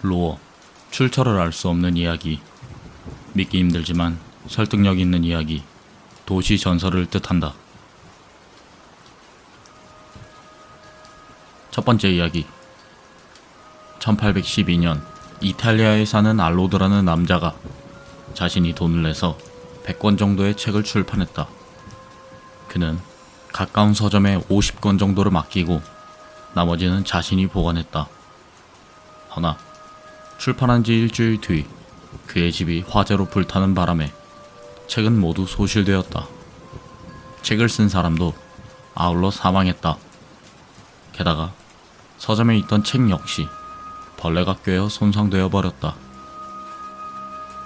로어, 출처를 알 수 없는 이야기. 믿기 힘들지만 설득력 있는 이야기. 도시 전설을 뜻한다. 첫 번째 이야기. 1812년 이탈리아에 사는 알로드라는 남자가 자신이 돈을 내서 100권 정도의 책을 출판했다. 그는 가까운 서점에 50권 정도를 맡기고 나머지는 자신이 보관했다. 허나 출판한 지 일주일 뒤 그의 집이 화재로 불타는 바람에 책은 모두 소실되었다. 책을 쓴 사람도 아울러 사망했다. 게다가 서점에 있던 책 역시 벌레가 꿰어 손상되어 버렸다.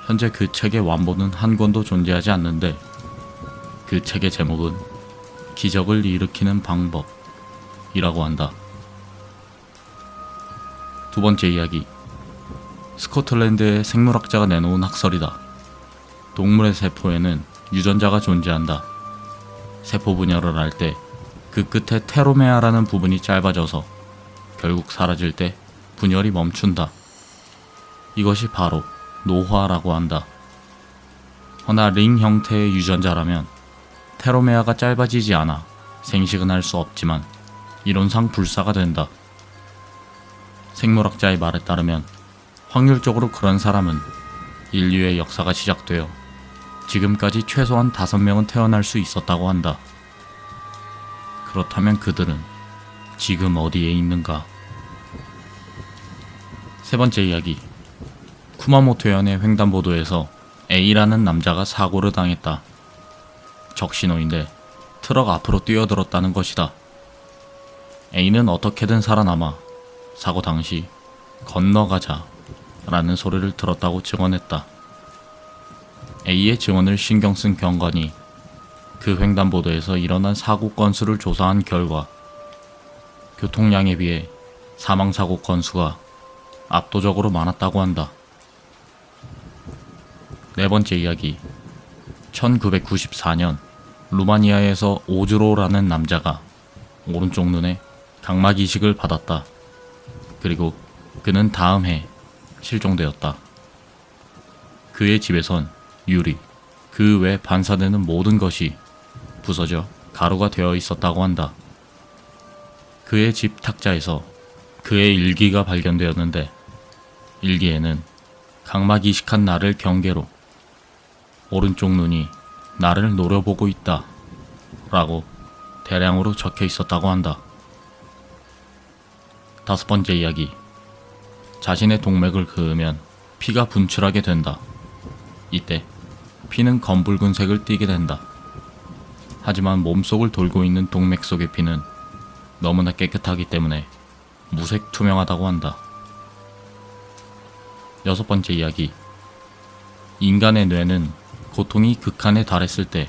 현재 그 책의 완본은 한 권도 존재하지 않는데 그 책의 제목은 기적을 일으키는 방법이라고 한다. 두 번째 이야기. 스코틀랜드의 생물학자가 내놓은 학설이다. 동물의 세포에는 유전자가 존재한다. 세포 분열을 할 때 그 끝에 테로메아라는 부분이 짧아져서 결국 사라질 때 분열이 멈춘다. 이것이 바로 노화라고 한다. 허나 링 형태의 유전자라면 테로메아가 짧아지지 않아 생식은 할 수 없지만 이론상 불사가 된다. 생물학자의 말에 따르면 확률적으로 그런 사람은 인류의 역사가 시작되어 지금까지 최소한 5명은 태어날 수 있었다고 한다. 그렇다면 그들은 지금 어디에 있는가? 세 번째 이야기. 쿠마모토현의 횡단보도에서 A라는 남자가 사고를 당했다. 적신호인데 트럭 앞으로 뛰어들었다는 것이다. A는 어떻게든 살아남아 사고 당시 건너가자 라는 소리를 들었다고 증언했다. A의 증언을 신경 쓴 경관이 그 횡단보도에서 일어난 사고 건수를 조사한 결과 교통량에 비해 사망사고 건수가 압도적으로 많았다고 한다. 네 번째 이야기. 1994년 루마니아에서 오즈로라는 남자가 오른쪽 눈에 각막 이식을 받았다. 그리고 그는 다음 해 실종되었다. 그의 집에선 유리, 그 외 반사되는 모든 것이 부서져 가루가 되어 있었다고 한다. 그의 집 탁자에서 그의 일기가 발견되었는데 일기에는 각막 이식한 나를 경계로 오른쪽 눈이 나를 노려보고 있다 라고 대량으로 적혀 있었다고 한다. 다섯 번째 이야기. 자신의 동맥을 그으면 피가 분출하게 된다. 이때 피는 검붉은색을 띠게 된다. 하지만 몸속을 돌고 있는 동맥 속의 피는 너무나 깨끗하기 때문에 무색 투명하다고 한다. 여섯 번째 이야기. 인간의 뇌는 고통이 극한에 달했을 때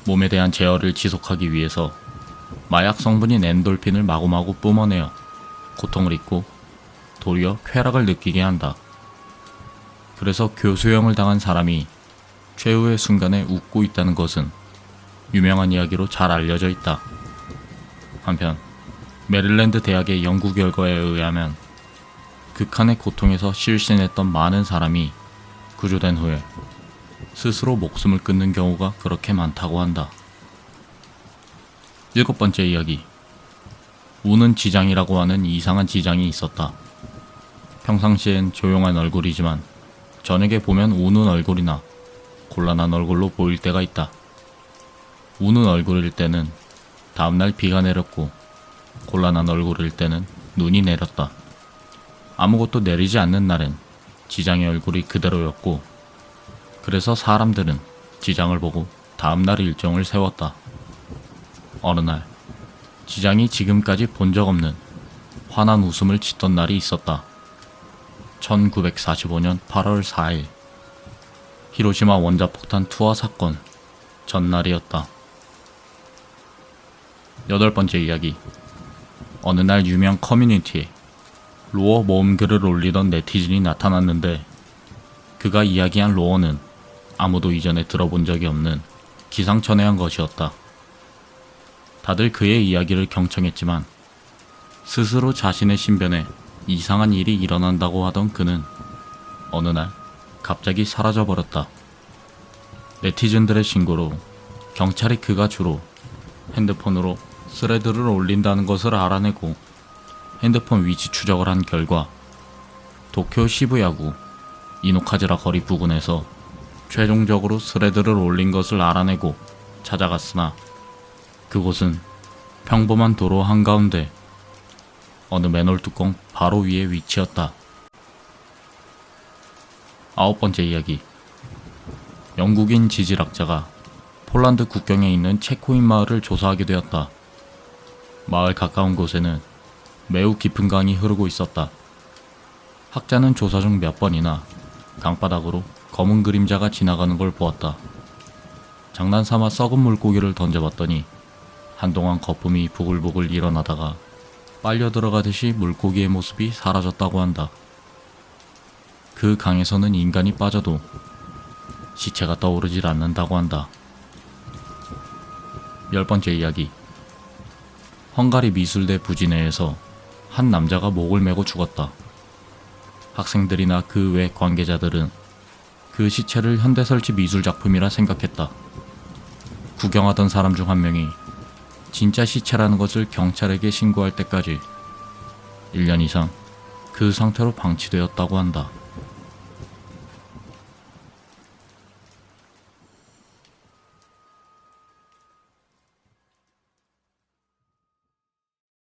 몸에 대한 제어를 지속하기 위해서 마약 성분인 엔돌핀을 마구마구 뿜어내어 고통을 잊고 도리어 쾌락을 느끼게 한다. 그래서 교수형을 당한 사람이 최후의 순간에 웃고 있다는 것은 유명한 이야기로 잘 알려져 있다. 한편 메릴랜드 대학의 연구 결과에 의하면 극한의 고통에서 실신했던 많은 사람이 구조된 후에 스스로 목숨을 끊는 경우가 그렇게 많다고 한다. 일곱 번째 이야기. 우는 지장이라고 하는 이상한 지장이 있었다. 평상시엔 조용한 얼굴이지만 저녁에 보면 우는 얼굴이나 곤란한 얼굴로 보일 때가 있다. 우는 얼굴일 때는 다음날 비가 내렸고 곤란한 얼굴일 때는 눈이 내렸다. 아무것도 내리지 않는 날엔 지장의 얼굴이 그대로였고 그래서 사람들은 지장을 보고 다음날 일정을 세웠다. 어느 날 지장이 지금까지 본 적 없는 환한 웃음을 짓던 날이 있었다. 1945년 8월 4일 히로시마 원자폭탄 투하 사건 전날이었다. 여덟 번째 이야기. 어느 날 유명 커뮤니티에 로어 모험글을 올리던 네티즌이 나타났는데 그가 이야기한 로어는 아무도 이전에 들어본 적이 없는 기상천외한 것이었다. 다들 그의 이야기를 경청했지만 스스로 자신의 신변에 이상한 일이 일어난다고 하던 그는 어느 날 갑자기 사라져버렸다. 네티즌들의 신고로 경찰이 그가 주로 핸드폰으로 스레드를 올린다는 것을 알아내고 핸드폰 위치 추적을 한 결과 도쿄 시부야구 이노카즈라 거리 부근에서 최종적으로 스레드를 올린 것을 알아내고 찾아갔으나 그곳은 평범한 도로 한가운데 어느 맨홀 뚜껑 바로 위에 위치했다. 9번째 이야기. 영국인 지질학자가 폴란드 국경에 있는 체코인 마을을 조사하게 되었다. 마을 가까운 곳에는 매우 깊은 강이 흐르고 있었다. 학자는 조사 중 몇 번이나 강바닥으로 검은 그림자가 지나가는 걸 보았다. 장난삼아 썩은 물고기를 던져봤더니 한동안 거품이 부글부글 일어나다가 빨려 들어가듯이 물고기의 모습이 사라졌다고 한다. 그 강에서는 인간이 빠져도 시체가 떠오르질 않는다고 한다. 10번째 이야기. 헝가리 미술대 부지 내에서 한 남자가 목을 메고 죽었다. 학생들이나 그 외 관계자들은 그 시체를 현대설치 미술작품이라 생각했다. 구경하던 사람 중 한 명이 진짜 시체라는 것을 경찰에게 신고할 때까지 1년 이상 그 상태로 방치되었다고 한다.